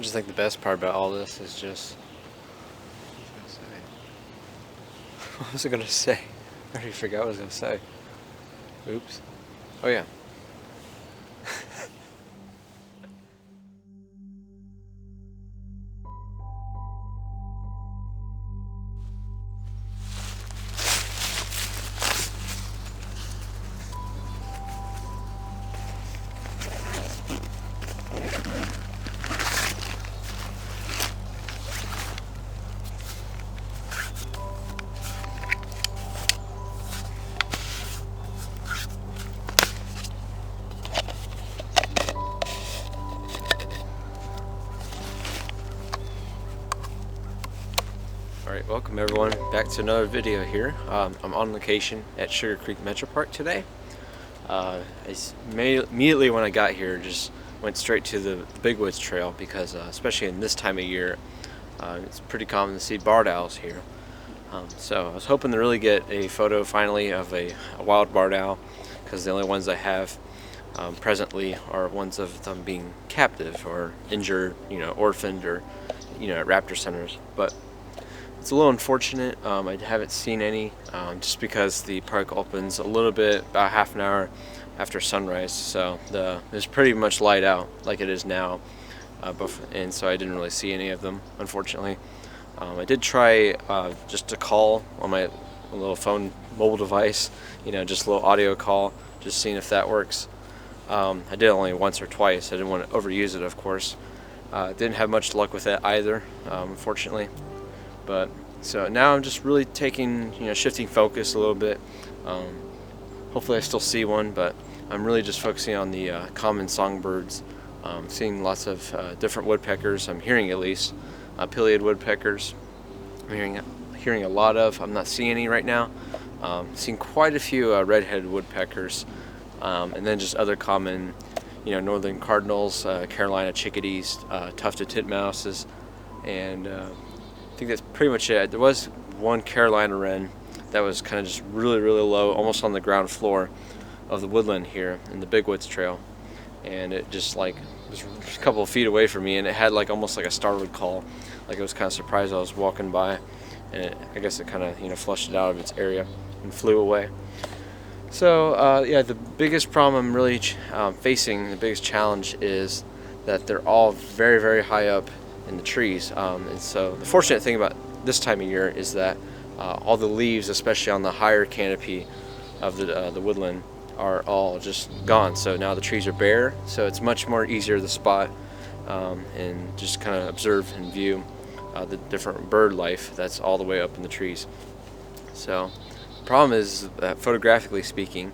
I just think the best part about all this is just... What was I gonna say? I already forgot what I was gonna say. Oops. Oh yeah. Alright, welcome everyone back to another video here. I'm on location at Sugarcreek Metropark today. Immediately when I got here, just went straight to the Big Woods Trail because especially in this time of year, it's pretty common to see barred owls here. So I was hoping to really get a photo finally of a wild barred owl, because the only ones I have presently are ones of them being captive or injured, orphaned, or at raptor centers. But it's a little unfortunate. I haven't seen any just because the park opens a little bit, about half an hour after sunrise, so it's pretty much light out like it is now, and so I didn't really see any of them, unfortunately. I did try just to call on my little phone mobile device, just a little audio call, just seeing if that works. I did only once or twice. I didn't want to overuse it, of course. Didn't have much luck with it either, unfortunately. But so now I'm just really shifting focus a little bit. Hopefully I still see one, but I'm really just focusing on the common songbirds. Seeing lots of different woodpeckers. I'm hearing at least pileated woodpeckers. I'm hearing a lot of. I'm not seeing any right now. Seeing quite a few red-headed woodpeckers, and then just other common, northern cardinals, Carolina chickadees, tufted titmouses, and I think that's pretty much it. There was one Carolina wren that was kind of just really low, almost on the ground floor of the woodland here in the Big Woods Trail, and it just was a couple of feet away from me, and it had almost like a starwood call, like it was kind of surprised I was walking by, and I guess it kind of flushed it out of its area and flew away. So yeah, the biggest problem I'm really facing, the biggest challenge, is that they're all very high up in the trees, and so the fortunate thing about this time of year is that all the leaves, especially on the higher canopy of the woodland, are all just gone. So now the trees are bare, so it's much more easier to spot and just kind of observe and view the different bird life that's all the way up in the trees. So the problem is that, photographically speaking,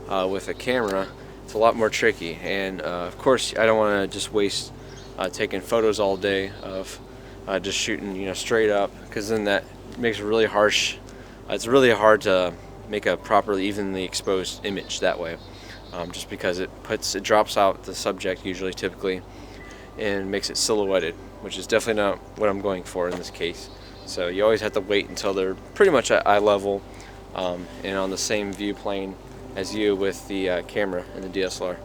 with a camera, it's a lot more tricky, and of course I don't want to just waste taking photos all day of just shooting straight up, because then that makes it really harsh. It's really hard to make a properly evenly exposed image that way, just because it drops out the subject typically, and makes it silhouetted, which is definitely not what I'm going for in this case. So you always have to wait until they're pretty much at eye level and on the same view plane as you with the camera and the DSLR.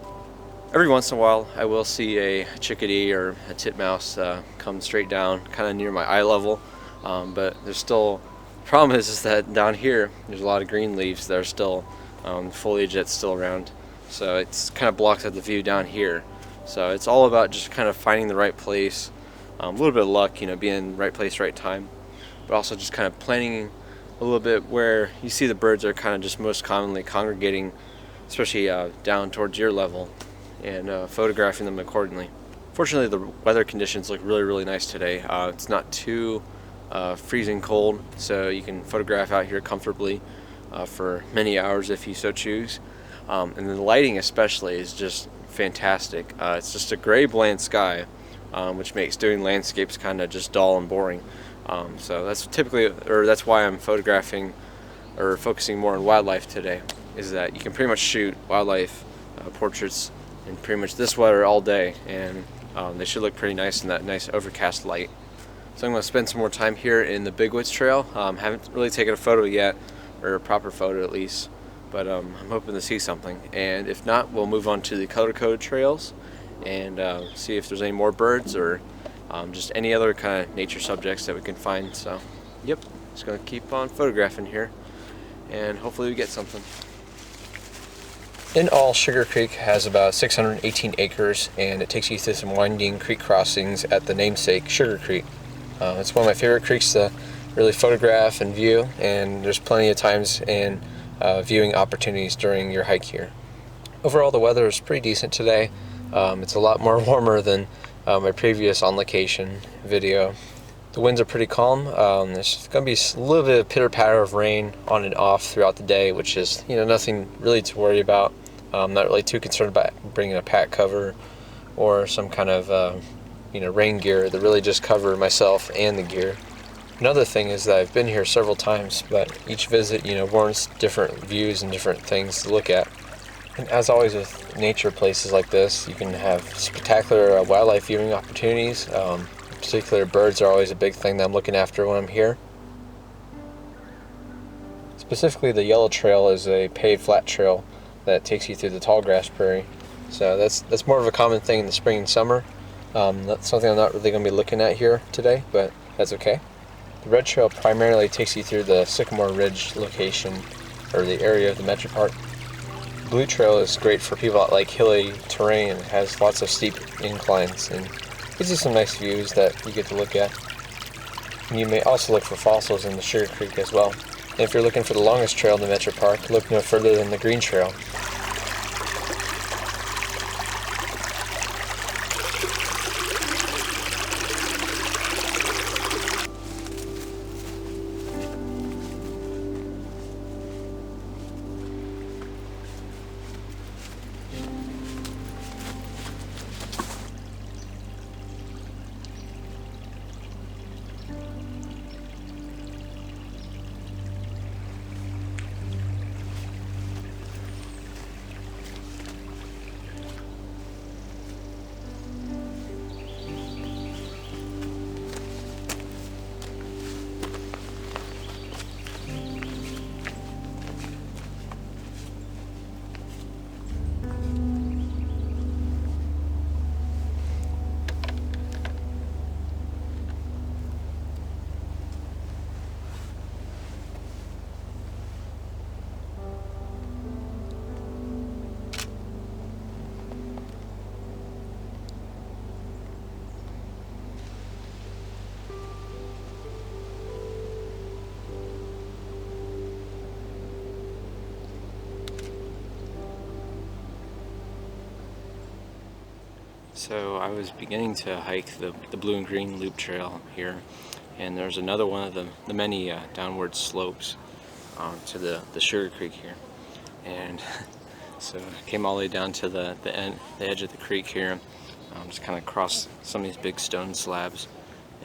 Every once in a while I will see a chickadee or a titmouse come straight down kind of near my eye level, but there's still, the problem is that down here there's a lot of green leaves that are still foliage that's still around, so it's kind of blocks out the view down here. So it's all about just kind of finding the right place, a little bit of luck, being in the right place, right time, but also just kind of planning a little bit where you see the birds are kind of just most commonly congregating, especially down towards your level, and photographing them accordingly. Fortunately, the weather conditions look really nice today. It's not too freezing cold, so you can photograph out here comfortably for many hours if you so choose. And then the lighting especially is just fantastic. It's just a gray bland sky, which makes doing landscapes kind of just dull and boring. So that's why I'm photographing or focusing more on wildlife today, is that you can pretty much shoot wildlife portraits in pretty much this weather all day, and they should look pretty nice in that nice overcast light. So I'm going to spend some more time here in the Big Woods Trail. Haven't really taken a photo yet, or a proper photo at least, but I'm hoping to see something. And if not, we'll move on to the color-coded trails and see if there's any more birds or just any other kind of nature subjects that we can find. So, yep, just gonna keep on photographing here, and hopefully we get something. In all, Sugarcreek has about 618 acres, and it takes you through some winding creek crossings at the namesake Sugarcreek. It's one of my favorite creeks to really photograph and view, and there's plenty of times and viewing opportunities during your hike here. Overall, the weather is pretty decent today. It's a lot more warmer than my previous on location video. The winds are pretty calm. There's going to be a little bit of pitter-patter of rain on and off throughout the day, which is nothing really to worry about. I'm not really too concerned about bringing a pack cover or some kind of rain gear that really just cover myself and the gear. Another thing is that I've been here several times, but each visit warrants different views and different things to look at. And as always with nature places like this, you can have spectacular wildlife viewing opportunities. In particular, birds are always a big thing that I'm looking after when I'm here. Specifically, the Yellow Trail is a paved flat trail that takes you through the tall grass prairie. So that's more of a common thing in the spring and summer. That's something I'm not really going to be looking at here today, but that's okay. The Red Trail primarily takes you through the Sycamore Ridge location, or the area of the Metropark. The Blue Trail is great for people that like hilly terrain and has lots of steep inclines, and gives you some nice views that you get to look at. And you may also look for fossils in the Sugarcreek as well. And if you're looking for the longest trail in the Metropark, look no further than the Green Trail. So I was beginning to hike the blue and green loop trail here, and there's another one of the many downward slopes to the Sugarcreek here. And so I came all the way down to the edge of the creek here, just kind of crossed some of these big stone slabs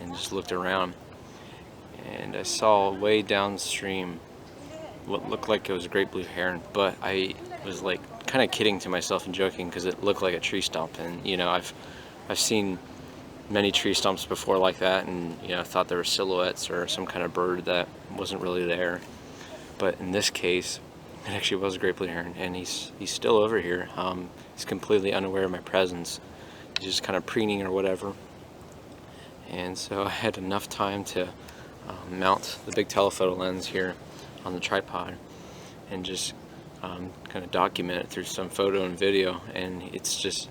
and just looked around, and I saw way downstream what looked like it was a great blue heron, but I was like kind of kidding to myself and joking because it looked like a tree stump, and I've seen many tree stumps before like that, and I thought there were silhouettes or some kind of bird that wasn't really there. But in this case, it actually was a great blue heron, and he's still over here. He's completely unaware of my presence. He's just kind of preening or whatever. And so I had enough time to mount the big telephoto lens here on the tripod and just kind of document it through some photo and video. And it's just,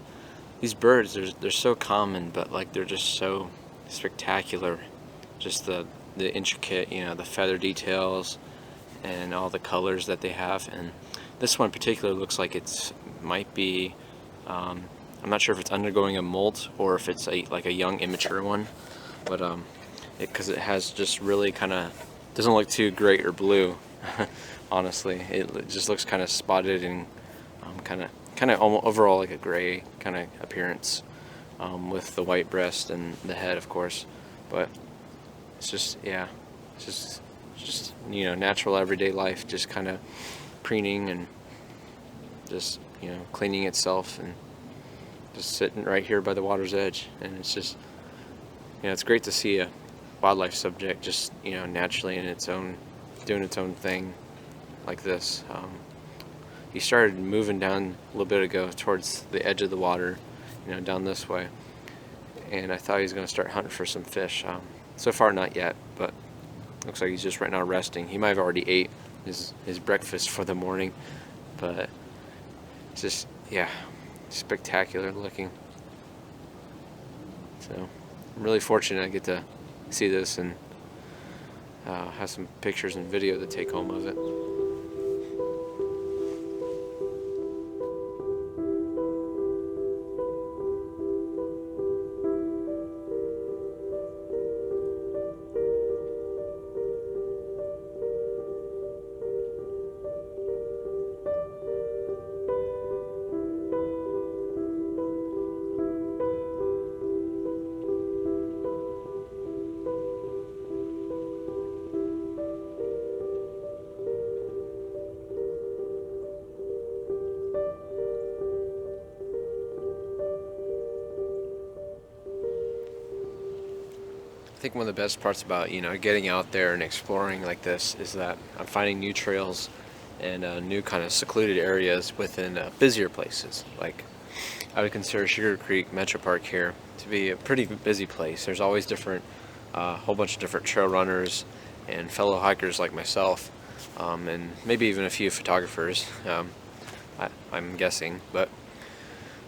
these birds, they're so common, but like they're just so spectacular. Just the intricate, the feather details and all the colors that they have. And this one in particular looks like might be, I'm not sure if it's undergoing a molt or if it's like a young immature one, but because it has just really kind of, doesn't look too gray or blue. Honestly, it just looks kind of spotted and kind of overall like a gray kind of appearance, with the white breast and the head, of course. But it's just, yeah, it's just natural everyday life, just kind of preening and just cleaning itself and just sitting right here by the water's edge. And it's just, it's great to see a wildlife subject just naturally in its own, doing its own thing like this. He started moving down a little bit ago towards the edge of the water, down this way, and I thought he was going to start hunting for some fish. So far not yet, but looks like he's just right now resting. He might have already ate his breakfast for the morning, but it's just, yeah, spectacular looking. So I'm really fortunate I get to see this and have some pictures and video to take home of it. I think one of the best parts about, getting out there and exploring like this is that I'm finding new trails and new kind of secluded areas within busier places. Like, I would consider Sugarcreek, Metropark here to be a pretty busy place. There's always whole bunch of different trail runners and fellow hikers like myself, and maybe even a few photographers, I'm guessing. But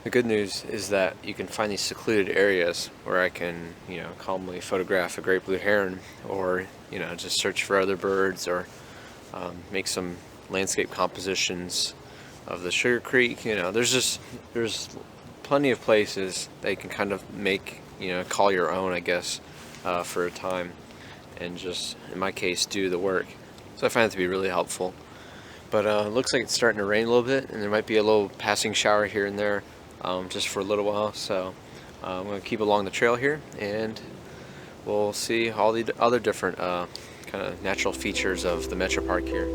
the good news is that you can find these secluded areas where I can, calmly photograph a great blue heron, or, just search for other birds, or make some landscape compositions of the Sugarcreek. There's plenty of places that you can kind of make, call your own, I guess, for a time, and just, in my case, do the work. So I find it to be really helpful. But it looks like it's starting to rain a little bit, and there might be a little passing shower here and there. Just for a little while, so I'm going to keep along the trail here, and we'll see all the other different kind of natural features of the Metropark here.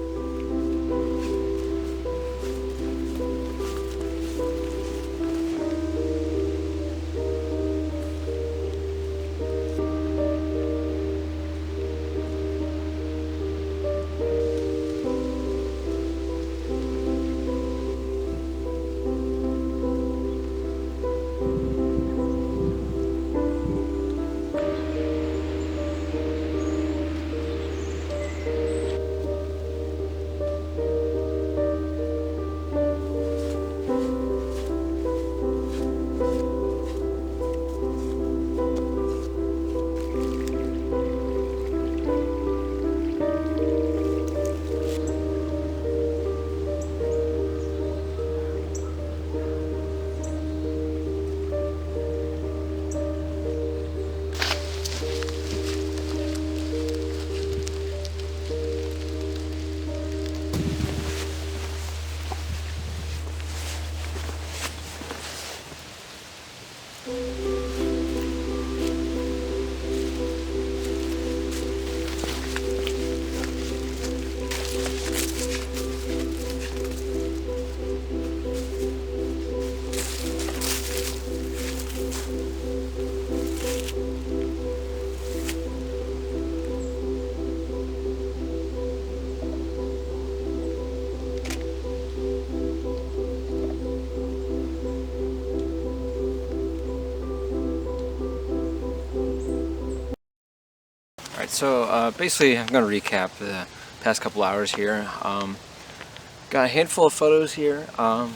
Alright, so basically I'm going to recap the past couple hours here. Got a handful of photos here. Got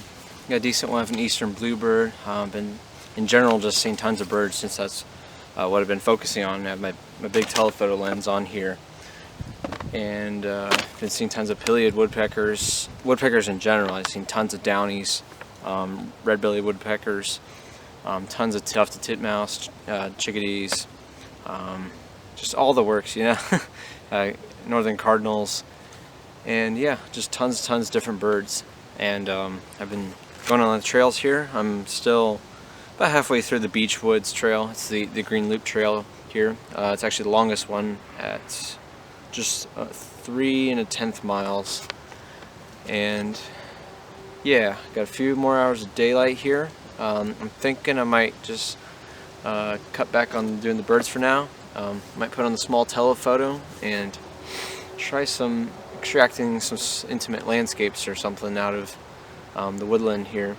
a decent one of an eastern bluebird. Been in general just seen tons of birds since that's what I've been focusing on. I have my big telephoto lens on here. And been seeing tons of pileated woodpeckers in general. I've seen tons of downies, red-bellied woodpeckers, tons of tufted titmouse, chickadees, just all the works, northern cardinals, and yeah, just tons of different birds. And I've been going on the trails here. I'm still about halfway through the Beach Woods Trail. It's the Green Loop Trail here. It's actually the longest one at just 3 1/10 miles. And yeah, got a few more hours of daylight here. I'm thinking I might just cut back on doing the birds for now. Might put on the small telephoto and try extracting some intimate landscapes or something out of the woodland here.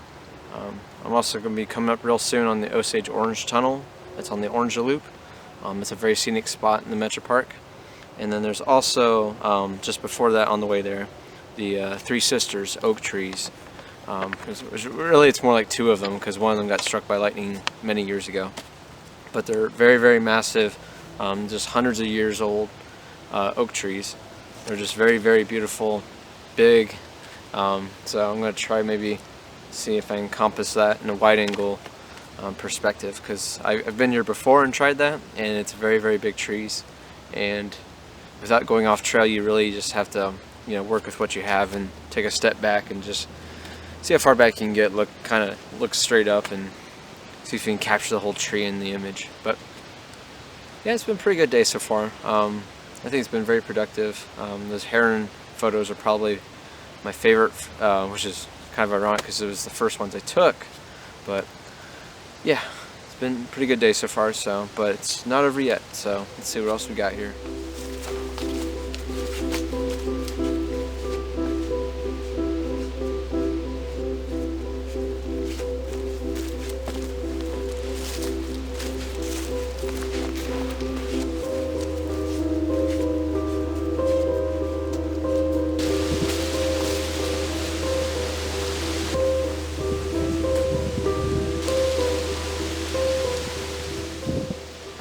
I'm also going to be coming up real soon on the Osage-orange tunnel that's on the Orange Loop. It's a very scenic spot in the Metropark. And then there's also, just before that on the way there, the Three Sisters oak trees. Really it's more like two of them, because one of them got struck by lightning many years ago. But they're very, very massive, just hundreds of years old oak trees. They're just very, very beautiful, big. So I'm going to try maybe see if I can encompass that in a wide angle perspective, because I've been here before and tried that, and it's very, very big trees. And without going off trail, you really just have to, work with what you have and take a step back and just see how far back you can get. Look straight up and see if you can capture the whole tree in the image. But yeah, it's been a pretty good day so far. I think it's been very productive. Those heron photos are probably my favorite, which is kind of ironic because it was the first ones I took. But yeah, it's been a pretty good day so far. But it's not over yet. So let's see what else we got here.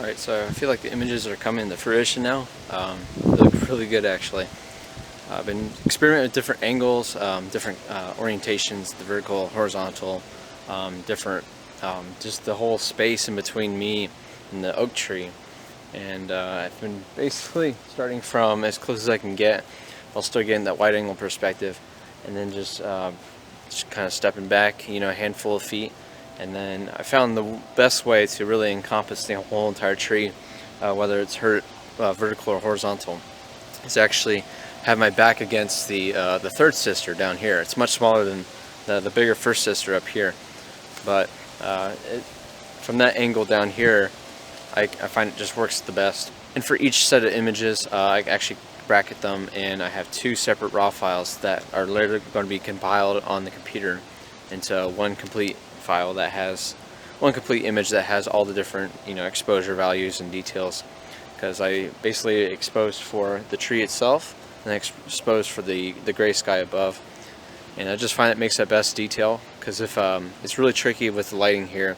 Alright, so I feel like the images are coming to fruition now. They look really good actually. I've been experimenting with different angles, different orientations, the vertical, horizontal, different, just the whole space in between me and the oak tree. And I've been basically starting from as close as I can get while still getting that wide angle perspective, and then just kind of stepping back, a handful of feet. And then I found the best way to really encompass the whole entire tree, whether it's vertical or horizontal, is actually have my back against the third sister down here. It's much smaller than the bigger first sister up here, but from that angle down here, I find it just works the best. And for each set of images, I actually bracket them, and I have two separate raw files that are later going to be compiled on the computer into one complete file that has one complete image that has all the different exposure values and details, because I basically exposed for the tree itself and exposed for the gray sky above, and I just find it makes that best detail, because if it's really tricky with the lighting here,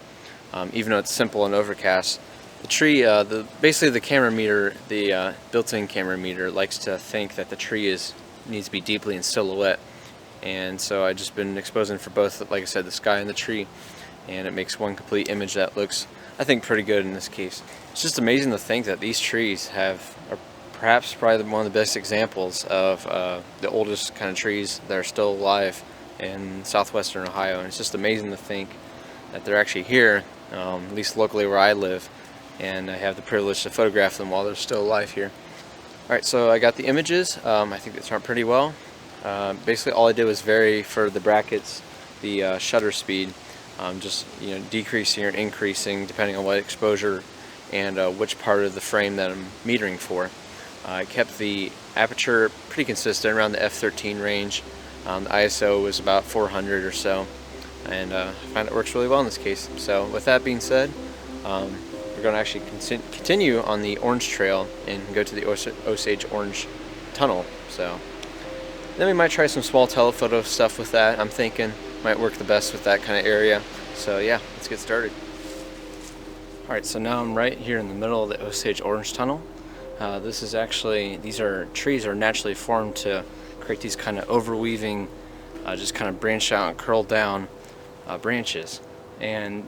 even though it's simple and overcast, the tree, basically the camera meter, the built-in camera meter likes to think that the tree needs to be deeply in silhouette. And so I've just been exposing for both, like I said, the sky and the tree, and it makes one complete image that looks, I think, pretty good in this case. It's just amazing to think that these trees are perhaps probably one of the best examples of the oldest kind of trees that are still alive in southwestern Ohio. And it's just amazing to think that they're actually here, at least locally where I live, and I have the privilege to photograph them while they're still alive here. Alright, so I got the images. I think they turned out pretty well. Basically all I did was vary for the brackets the shutter speed, just decreasing or increasing depending on what exposure and which part of the frame that I'm metering for. I kept the aperture pretty consistent around the f13 range. The ISO was about 400 or so, and I find it works really well in this case. So with that being said, we're going to actually continue on the Orange Trail and go to the Osage-Orange tunnel. So then we might try some small telephoto stuff with that. I'm thinking might work the best with that kind of area. So yeah, let's get started. Alright, so now I'm right here in the middle of the Osage-Orange tunnel. These trees are naturally formed to create these kind of overweaving, just kind of branch out and curl down branches. And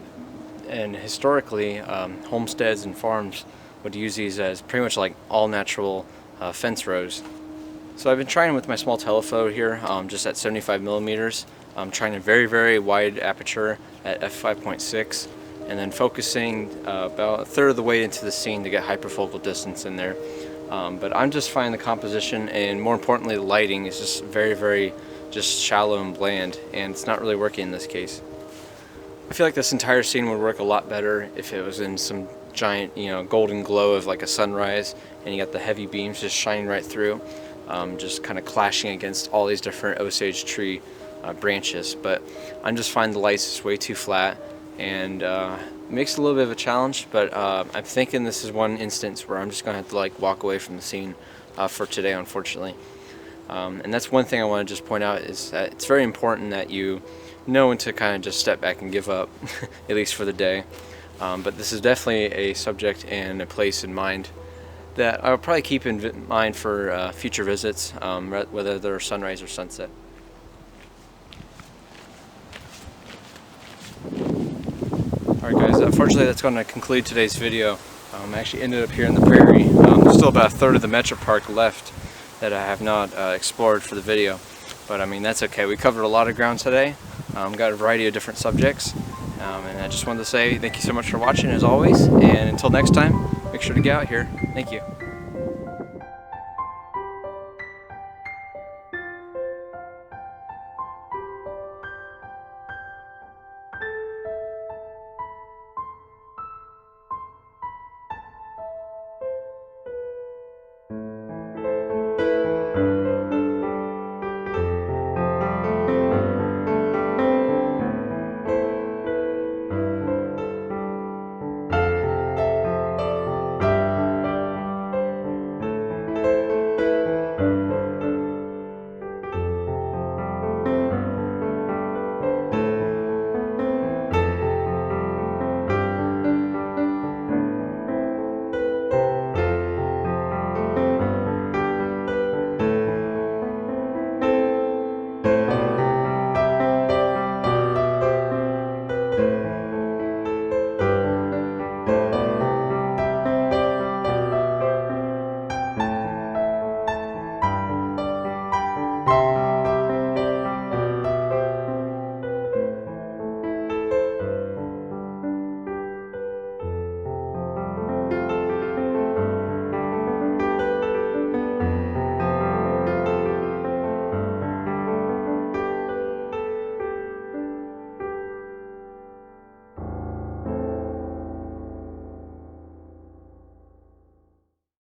historically, homesteads and farms would use these as pretty much like all natural fence rows. So I've been trying with my small telephoto here, just at 75 millimeters. I'm trying a very, very wide aperture at f5.6, and then focusing about a third of the way into the scene to get hyperfocal distance in there. But I'm just finding the composition, and more importantly the lighting, is just very, very just shallow and bland, and it's not really working in this case. I feel like this entire scene would work a lot better if it was in some giant, golden glow of like a sunrise, and you got the heavy beams just shining right through. Just kind of clashing against all these different Osage tree branches, but I'm just finding the lights is way too flat, and it makes it a little bit of a challenge, but I'm thinking this is one instance where I'm just gonna have to like walk away from the scene for today, unfortunately. And that's one thing I want to just point out, is that it's very important that you know when to kind of just step back and give up, at least for the day. But this is definitely a subject and a place in mind that I'll probably keep in mind for future visits, whether they're sunrise or sunset. Alright guys, unfortunately that's going to conclude today's video. I actually ended up here in the prairie. There's still about a third of the Metropark left that I have not explored for the video. But I mean, that's okay. We covered a lot of ground today. Got a variety of different subjects. And I just wanted to say thank you so much for watching as always. And until next time, make sure to get out here. Thank you.